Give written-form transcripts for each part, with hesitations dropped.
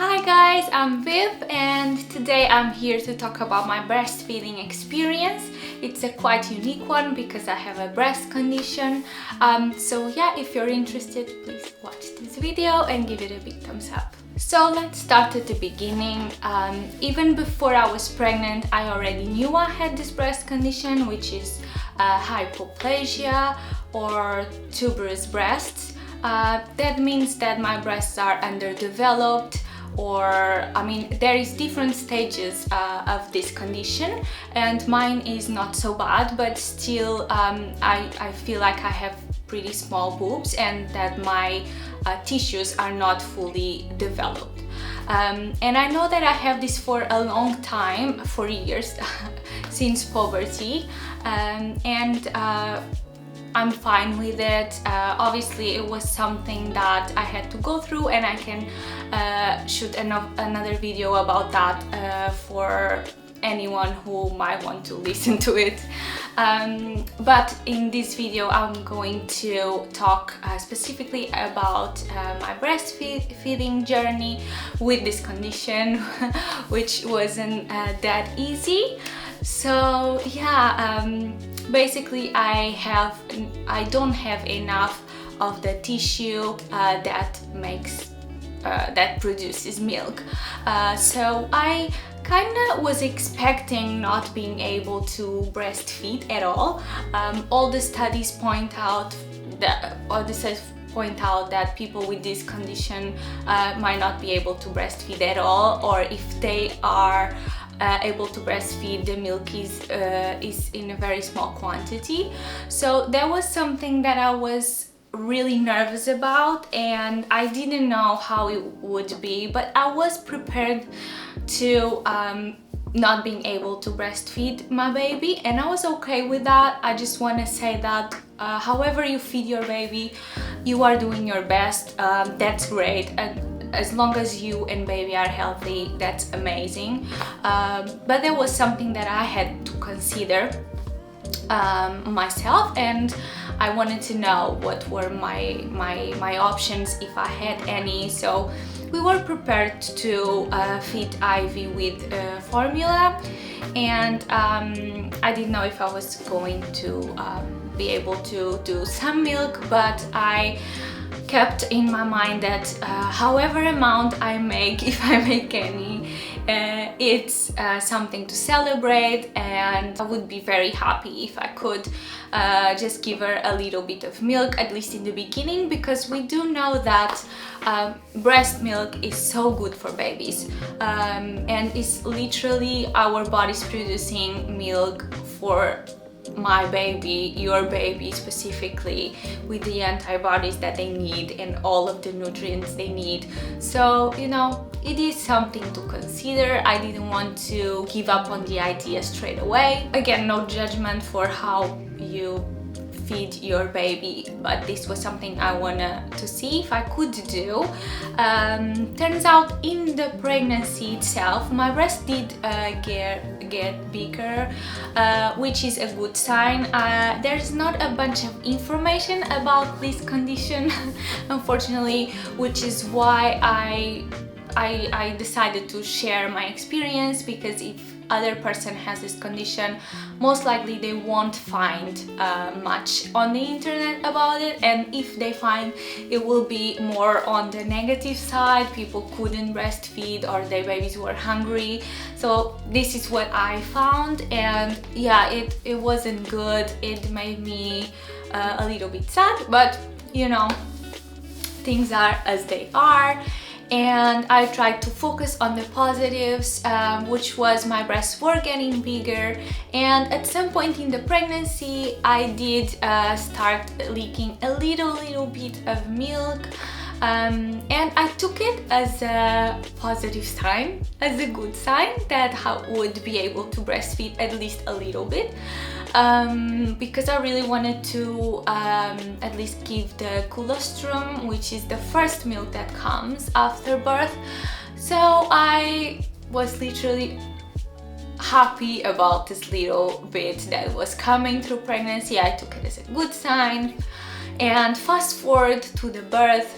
Hi guys, I'm Viv and today I'm here to talk about my breastfeeding experience. It's a quite unique one because I have a breast condition. So yeah, if you're interested, please watch this video and give it a big thumbs up. So let's start at the beginning. Even before I was pregnant, I already knew I had this breast condition, which is hypoplasia or tuberous breasts. That means that my breasts are underdeveloped, or there is different stages of this condition, and mine is not so bad, but still I feel like I have pretty small boobs and that my tissues are not fully developed. And I know that I have this for a long time, for years, since puberty, and I'm fine with it. Obviously it was something that I had to go through, and I can shoot another video about that for anyone who might want to listen to it. But in this video I'm going to talk specifically about my breastfeeding journey with this condition, which wasn't that easy. So yeah, basically I don't have enough of the tissue that produces milk. So I kind of was expecting not being able to breastfeed at all. All the studies point out that people with this condition might not be able to breastfeed at all, or if they are able to breastfeed, the milk is in a very small quantity. So that was something that I was really nervous about, and I didn't know how it would be, but I was prepared to not being able to breastfeed my baby, and I was okay with that. I just want to say that however you feed your baby, you are doing your best. That's great, and as long as you and baby are healthy, that's amazing. But there was something that I had to consider myself, and I wanted to know what were my options, if I had any. So we were prepared to feed Ivy with formula, and I didn't know if I was going to be able to do some milk, but I kept in my mind that however amount I make, if I make any, it's something to celebrate, and I would be very happy if I could just give her a little bit of milk, at least in the beginning, because we do know that breast milk is so good for babies, and it's literally our body's producing milk for my baby, your baby specifically, with the antibodies that they need and all of the nutrients they need. So you know, it is something to consider. I didn't want to give up on the idea straight away. Again, no judgment for how you feed your baby, but this was something I wanted to see if I could do. Turns out in the pregnancy itself, my breast did get bigger, which is a good sign. There's not a bunch of information about this condition, unfortunately, which is why I decided to share my experience, because if other person has this condition, most likely they won't find much on the internet about it, and if they find, it will be more on the negative side. People couldn't breastfeed, or their babies were hungry. So this is what I found, and yeah, it wasn't good. It made me a little bit sad, but you know, things are as they are. And I tried to focus on the positives, which was my breasts were getting bigger, and at some point in the pregnancy I did start leaking a little bit of milk, and I took it as a positive sign, as a good sign that I would be able to breastfeed at least a little bit. Because I really wanted to at least give the colostrum, which is the first milk that comes after birth. So I was literally happy about this little bit that was coming through pregnancy. I took it as a good sign. And fast forward to the birth,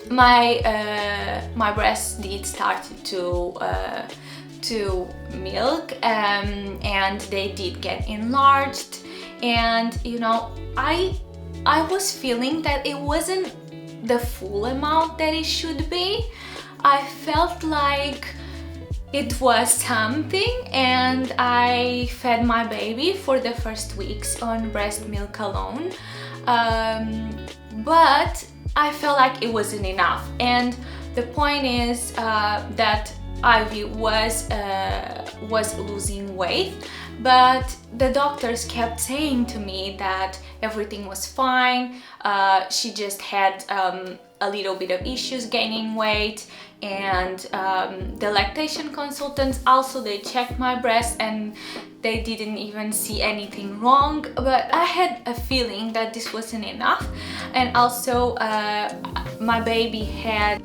my breast did start to milk, and they did get enlarged, and you know, I was feeling that it wasn't the full amount that it should be. I felt like it was something, and I fed my baby for the first weeks on breast milk alone, but I felt like it wasn't enough. And the point is that Ivy was losing weight, but the doctors kept saying to me that everything was fine. She just had a little bit of issues gaining weight, and the lactation consultants also, they checked my breast and they didn't even see anything wrong, but I had a feeling that this wasn't enough. And also my baby had,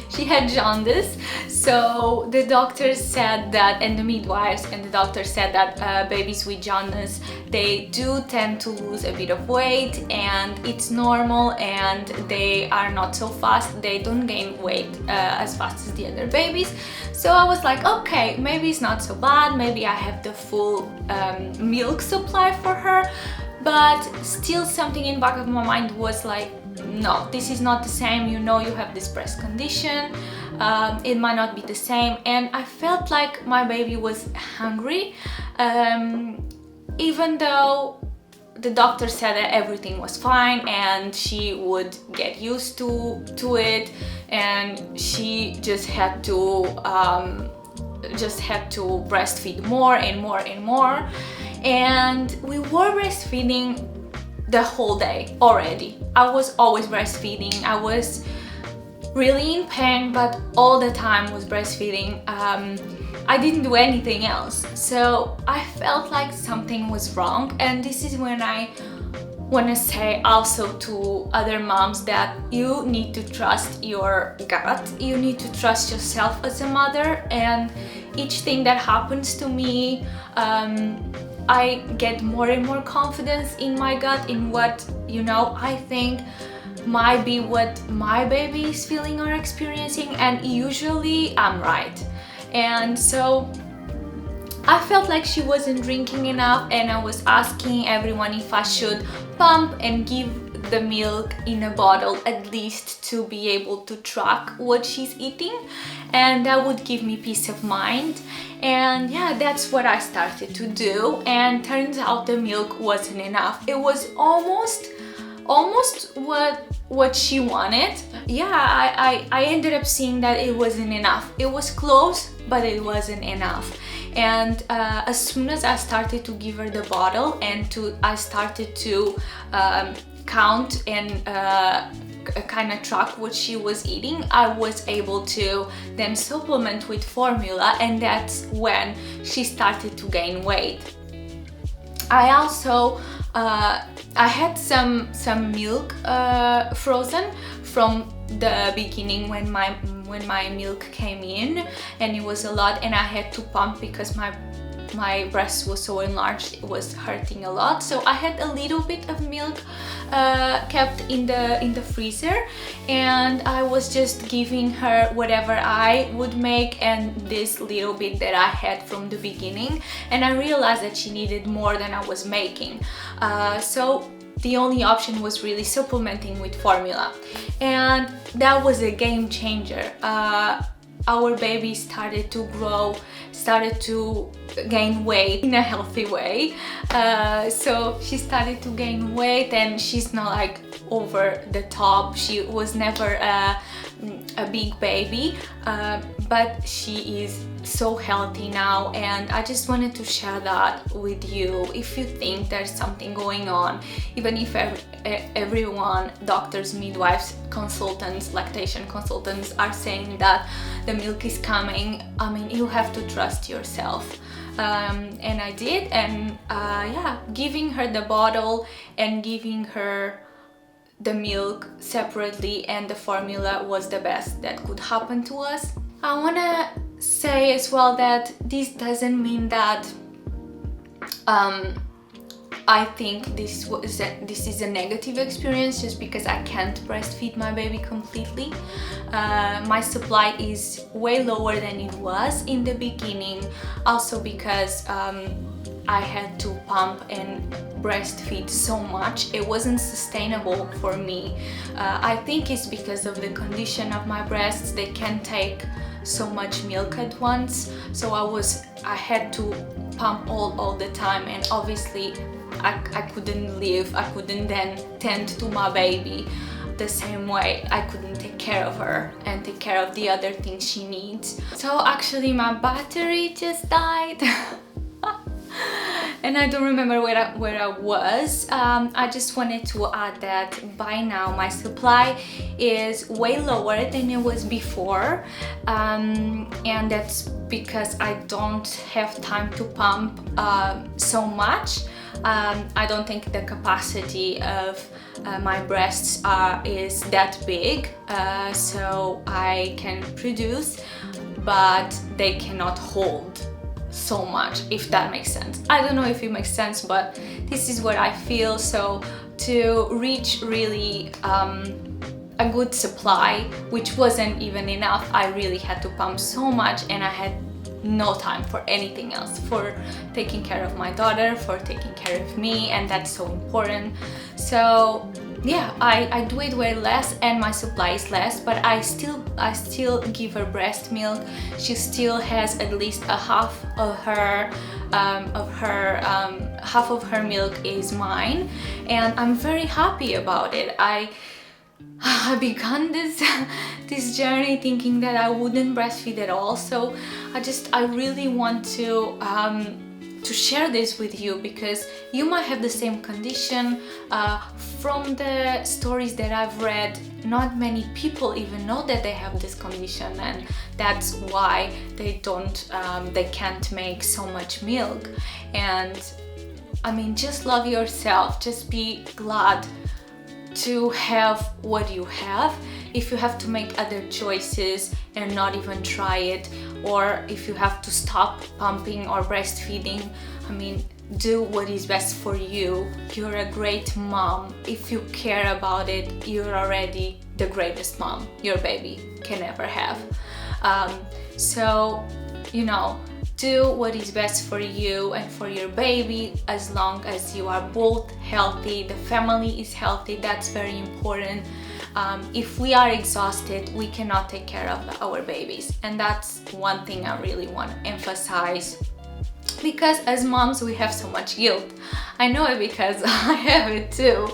she had jaundice, so the doctors said that, and the midwives and the doctors said that babies with jaundice, they do tend to lose a bit of weight, and it's normal, and they are not so fast, they don't gain weight as fast as the other babies. So I was like, okay, maybe it's not so bad, maybe I have the full milk supply for her, but still something in the back of my mind was like, no, this is not the same, you know, you have this breast condition, it might not be the same. And I felt like my baby was hungry, even though the doctor said that everything was fine and she would get used to it, and she just had to breastfeed more and more and more. And we were breastfeeding the whole day already. I was always breastfeeding. I was really in pain, but all the time was breastfeeding. I didn't do anything else, so I felt like something was wrong. And this is when I want to say also to other moms that you need to trust your gut, you need to trust yourself as a mother. And each thing that happens to me, I get more and more confidence in my gut, in what, you know, I think might be what my baby is feeling or experiencing, and usually I'm right. And so I felt like she wasn't drinking enough, and I was asking everyone if I should pump and give the milk in a bottle, at least to be able to track what she's eating, and that would give me peace of mind. And yeah, that's what I started to do, and turns out the milk wasn't enough. It was almost what she wanted. Yeah, I ended up seeing that it wasn't enough. It was close, but it wasn't enough. And as soon as I started to give her the bottle, and I started to count and kind of track what she was eating, I was able to then supplement with formula, and that's when she started to gain weight. I also I had some milk frozen from the beginning when my milk came in, and it was a lot, and I had to pump because my breast was so enlarged, it was hurting a lot. So I had a little bit of milk kept in the freezer, and I was just giving her whatever I would make and this little bit that I had from the beginning. And I realized that she needed more than I was making, so the only option was really supplementing with formula, and that was a game changer. Our baby started to grow, started to gain weight in a healthy way. So she started to gain weight, and she's not like over the top. She was never a big baby, but she is so healthy now, and I just wanted to share that with you. If you think there's something going on, even if everyone, doctors, midwives, consultants, lactation consultants are saying that the milk is coming, I mean, you have to trust yourself. And I did, and yeah, giving her the bottle and giving her the milk separately and the formula was the best that could happen to us. I want to say as well that this doesn't mean that I think this is a negative experience just because I can't breastfeed my baby completely. My supply is way lower than it was in the beginning, also because I had to pump and breastfeed so much. It wasn't sustainable for me. I think it's because of the condition of my breasts. They can't take so much milk at once, so I had to pump all the time, and obviously I couldn't live. I couldn't then tend to my baby the same way. I couldn't take care of her and take care of the other things she needs. So actually my battery just died. And I don't remember where I was. I just wanted to add that by now my supply is way lower than it was before, and that's because I don't have time to pump so much. I don't think the capacity of my breasts is that big, so I can produce, but they cannot hold so much, if that makes sense. I don't know if it makes sense, but this is what I feel. So to reach really a good supply, which wasn't even enough, I really had to pump so much, and I had no time for anything else, for taking care of my daughter, for taking care of me, and that's so important. So yeah, I do it way less and my supply is less, but I still give her breast milk. She still has at least a half of her half of her milk is mine, and I'm very happy about it. I began this journey thinking that I wouldn't breastfeed at all, so I really want to share this with you, because you might have the same condition. From the stories that I've read, not many people even know that they have this condition, and that's why they can't make so much milk. And I mean, just love yourself, just be glad to have what you have. If you have to make other choices and not even try it, or if you have to stop pumping or breastfeeding, I mean, do what is best for you. You're a great mom. If you care about it, you're already the greatest mom your baby can ever have. So, you know, do what is best for you and for your baby, as long as you are both healthy, the family is healthy. That's very important. If we are exhausted, we cannot take care of our babies, and that's one thing I really want to emphasize, because as moms we have so much guilt. I know it because I have it too.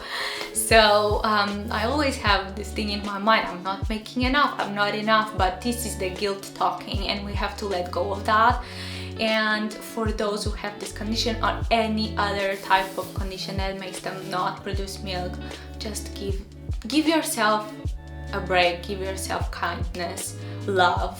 So I always have this thing in my mind, I'm not making enough, I'm not enough, but this is the guilt talking, and we have to let go of that. And for those who have this condition or any other type of condition that makes them not produce milk, just give yourself a break, give yourself kindness, love.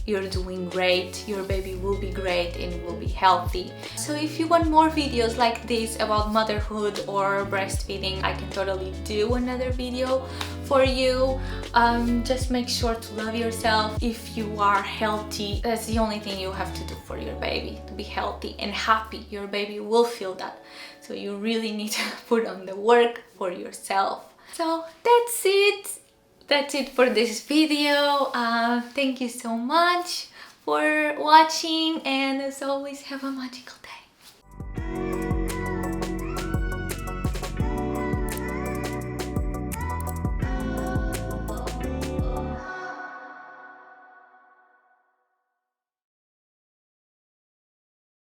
You're doing great, your baby will be great and will be healthy. So if you want more videos like this about motherhood or breastfeeding, I can totally do another video for you. Just make sure to love yourself. If you are healthy, that's the only thing you have to do for your baby, to be healthy and happy. Your baby will feel that. So you really need to put on the work for yourself. So that's it. That's it for this video. Thank you so much for watching, and as always, have a magical day.